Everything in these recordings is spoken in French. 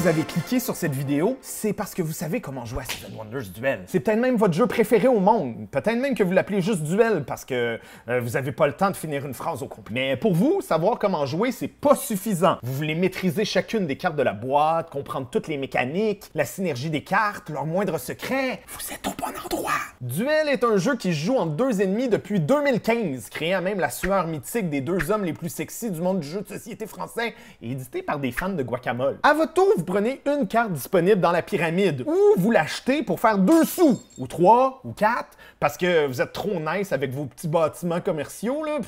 vous avez cliqué sur cette vidéo, c'est parce que vous savez comment jouer à Seven Wonders Duel. C'est peut-être même votre jeu préféré au monde. Peut-être même que vous l'appelez juste Duel parce que vous n'avez pas le temps de finir une phrase au complet. Mais pour vous, savoir comment jouer, c'est pas suffisant. Vous voulez maîtriser chacune des cartes de la boîte, comprendre toutes les mécaniques, la synergie des cartes, leurs moindres secrets. Vous êtes au bon endroit. Duel est un jeu qui se joue entre deux ennemis depuis 2015, créant même la sueur mythique des deux hommes les plus sexy du monde du jeu de société français et édité par des fans de guacamole. À votre tour, vous prenez une carte disponible dans la pyramide ou vous l'achetez pour faire 2 sous, ou 3, ou 4, parce que vous êtes trop nice avec vos petits bâtiments commerciaux, là.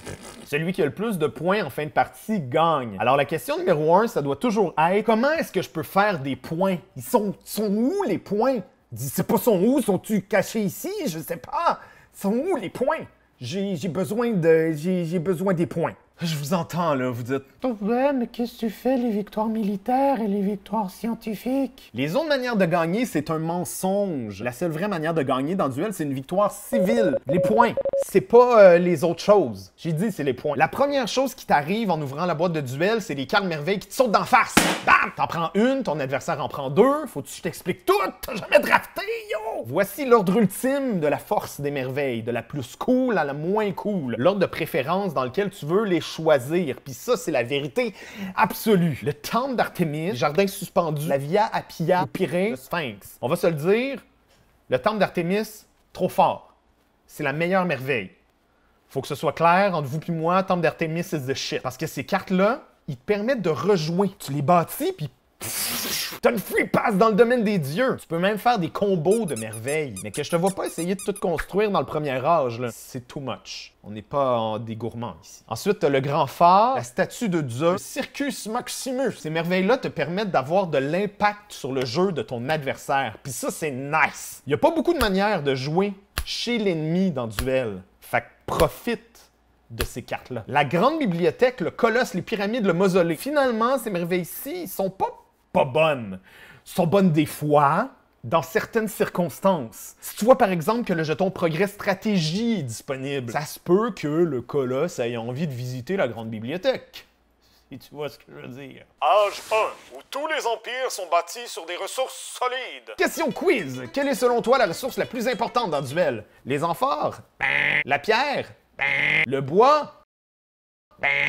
Celui qui a le plus de points en fin de partie gagne. Alors la question numéro 1, ça doit toujours être comment est-ce que je peux faire des points? Ils sont où les points? C'est pas sont où? Sont-ils cachés ici? Je sais pas. Sont où les points? J'ai besoin des points. Je vous entends, là, vous dites « Ouais, mais qu'est-ce que tu fais, les victoires militaires et les victoires scientifiques? » Les autres manières de gagner, c'est un mensonge. La seule vraie manière de gagner dans Duel, c'est une victoire civile. Les points. C'est pas les autres choses. J'ai dit, c'est les points. La première chose qui t'arrive en ouvrant la boîte de Duel, c'est les cartes merveilles qui te sautent d'en face. Bam! T'en prends une, ton adversaire en prend 2. Faut-tu que je t'explique tout? T'as jamais drafté, yo! Voici l'ordre ultime de la force des merveilles, de la plus cool à la moins cool. L'ordre de préférence dans lequel tu veux les choisir. Puis ça, c'est la vérité absolue. Le temple d'Artémis, le jardin suspendu, la Via Appia, le Pirée, le Sphinx. On va se le dire, le temple d'Artémis, trop fort. C'est la meilleure merveille. Faut que ce soit clair entre vous et moi, temple d'Artémis is the shit. Parce que ces cartes-là, ils te permettent de rejouer. Tu les bâtis, puis t'as une free pass dans le domaine des dieux. Tu peux même faire des combos de merveilles. Mais que je te vois pas essayer de tout construire dans le premier âge, là. C'est too much. On n'est pas des gourmands ici. Ensuite, t'as le grand phare, la statue de Zeus, le Circus Maximus. Ces merveilles-là te permettent d'avoir de l'impact sur le jeu de ton adversaire. Puis ça, c'est nice. Il n'y a pas beaucoup de manières de jouer chez l'ennemi dans Duel. Fait que profite de ces cartes-là. La grande bibliothèque, le colosse, les pyramides, le mausolée. Finalement, ces merveilles-ci, ils sont pas bonnes. Ils sont bonnes des fois, dans certaines circonstances. Si tu vois par exemple que le jeton progrès stratégie est disponible, ça se peut que le colosse ait envie de visiter la grande bibliothèque. Si tu vois ce que je veux dire. Âge 1, où tous les empires sont bâtis sur des ressources solides. Question quiz. Quelle est selon toi la ressource la plus importante dans Duel? Les amphores? La pierre? Le bois?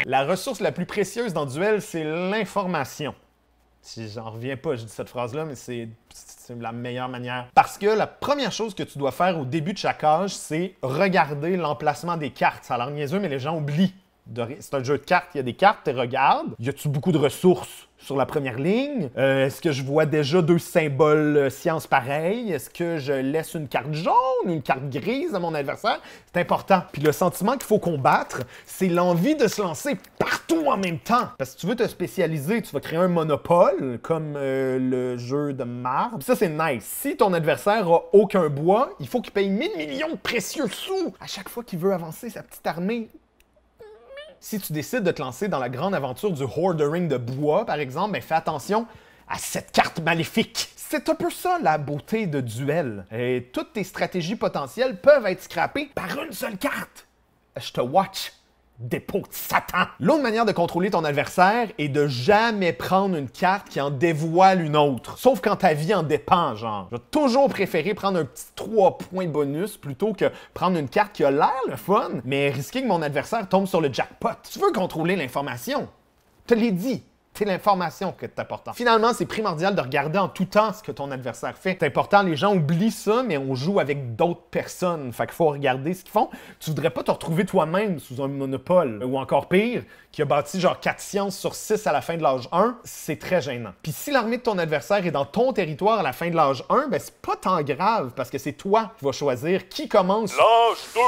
La ressource la plus précieuse dans Duel, c'est l'information. Si j'en reviens pas, je dis cette phrase-là, mais c'est la meilleure manière. Parce que la première chose que tu dois faire au début de chaque âge, c'est regarder l'emplacement des cartes. Ça a l'air niaiseux, mais les gens oublient. C'est un jeu de cartes, il y a des cartes, tu regardes. Y a-tu beaucoup de ressources sur la première ligne? Est-ce que je vois déjà 2 symboles science pareils? Est-ce que je laisse une carte jaune ou une carte grise à mon adversaire? C'est important. Puis le sentiment qu'il faut combattre, c'est l'envie de se lancer partout en même temps. Parce que tu veux te spécialiser, tu vas créer un monopole, comme le jeu de marbre. Puis ça, c'est nice. Si ton adversaire a aucun bois, il faut qu'il paye 1000 millions de précieux sous à chaque fois qu'il veut avancer sa petite armée. Si tu décides de te lancer dans la grande aventure du hoardering de bois, par exemple, ben fais attention à cette carte maléfique. C'est un peu ça, la beauté de Duel. Et toutes tes stratégies potentielles peuvent être scrappées par une seule carte. Je te watch, dépôt de Satan. L'autre manière de contrôler ton adversaire est de jamais prendre une carte qui en dévoile une autre. Sauf quand ta vie en dépend, genre. Je vais toujours préférer prendre un petit 3 points bonus plutôt que prendre une carte qui a l'air le fun, mais risquer que mon adversaire tombe sur le jackpot. Tu veux contrôler l'information. Je te l'ai dit. C'est l'information qui est important. Finalement, c'est primordial de regarder en tout temps ce que ton adversaire fait. C'est important, les gens oublient ça, mais on joue avec d'autres personnes. Fait qu'il faut regarder ce qu'ils font. Tu voudrais pas te retrouver toi-même sous un monopole, ou encore pire, qui a bâti genre 4 sciences sur 6 à la fin de l'âge 1. C'est très gênant. Puis si l'armée de ton adversaire est dans ton territoire à la fin de l'âge 1, ben c'est pas tant grave, parce que c'est toi qui vas choisir qui commence l'âge 2.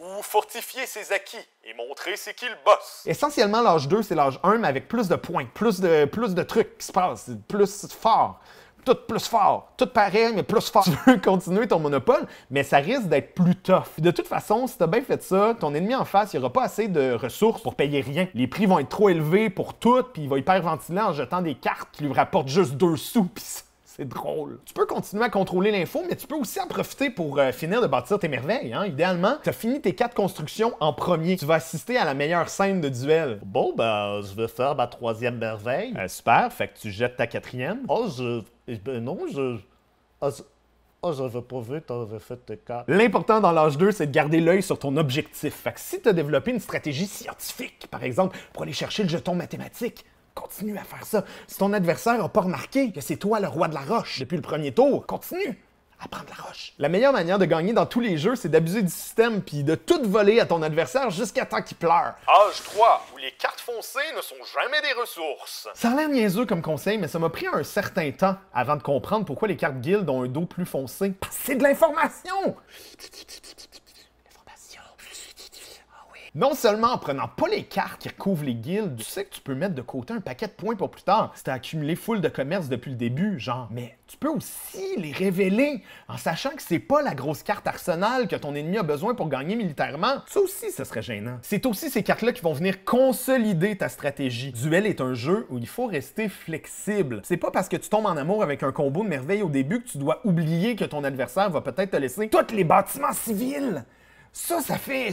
Ou fortifier ses acquis et montrer c'est qui le boss. Essentiellement, l'âge 2, c'est l'âge 1, mais avec plus de points, plus de trucs qui se passent, plus fort. Tout plus fort. Tout pareil, mais plus fort. Tu veux continuer ton monopole, mais ça risque d'être plus tough. De toute façon, si t'as bien fait ça, ton ennemi en face, il n'y aura pas assez de ressources pour payer rien. Les prix vont être trop élevés pour tout, puis il va hyperventiler en jetant des cartes qui lui rapportent juste 2 sous, puis C'est drôle. Tu peux continuer à contrôler l'info, mais tu peux aussi en profiter pour finir de bâtir tes merveilles. Hein? Idéalement, tu as fini tes 4 constructions en premier. Tu vas assister à la meilleure scène de duel. Bon, ben, je vais faire ma 3e merveille. Super, fait que tu jettes ta 4e. J'avais pas vu, t'avais fait tes 4. L'important dans l'âge 2, c'est de garder l'œil sur ton objectif. Fait que si tu as développé une stratégie scientifique, par exemple, pour aller chercher le jeton mathématique, continue à faire ça. Si ton adversaire n'a pas remarqué que c'est toi le roi de la roche depuis le premier tour, continue à prendre la roche. La meilleure manière de gagner dans tous les jeux, c'est d'abuser du système puis de tout voler à ton adversaire jusqu'à temps qu'il pleure. Âge 3, où les cartes foncées ne sont jamais des ressources. Ça a l'air niaiseux comme conseil, mais ça m'a pris un certain temps avant de comprendre pourquoi les cartes guild ont un dos plus foncé. Parce que c'est de l'information! Non seulement en prenant pas les cartes qui recouvrent les guildes, tu sais que tu peux mettre de côté un paquet de points pour plus tard si t'as accumulé full de commerce depuis le début, genre. Mais tu peux aussi les révéler en sachant que c'est pas la grosse carte arsenal que ton ennemi a besoin pour gagner militairement. Ça aussi, ça serait gênant. C'est aussi ces cartes-là qui vont venir consolider ta stratégie. Duel est un jeu où il faut rester flexible. C'est pas parce que tu tombes en amour avec un combo de merveilles au début que tu dois oublier que ton adversaire va peut-être te laisser tous les bâtiments civils. Ça fait...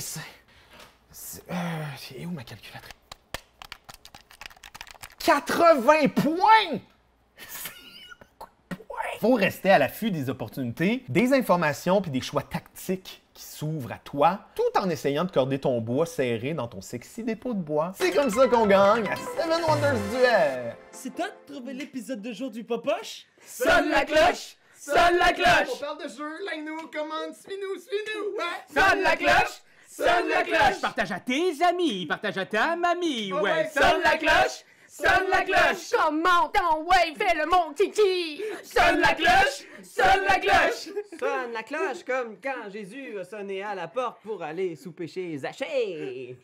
C'est où ma calculatrice? 80 points! C'est beaucoup de points! Faut rester à l'affût des opportunités, des informations puis des choix tactiques qui s'ouvrent à toi, tout en essayant de corder ton bois serré dans ton sexy dépôt de bois. C'est comme ça qu'on gagne à Seven Wonders Duel! C'est toi de trouver l'épisode de jour du Popoche? Sonne la cloche! Sonne la cloche! On parle de jeu, like-nous, commande, suis-nous! Ouais. Sonne la cloche! Sonne la cloche! Partage à tes amis, partage à ta mamie, ouais. Sonne la cloche! Sonne la cloche! Comment ton ouais, fais le mon kiki! Sonne la cloche! Sonne la cloche! Sonne la cloche comme quand Jésus a sonné à la porte pour aller souper chez Zachée.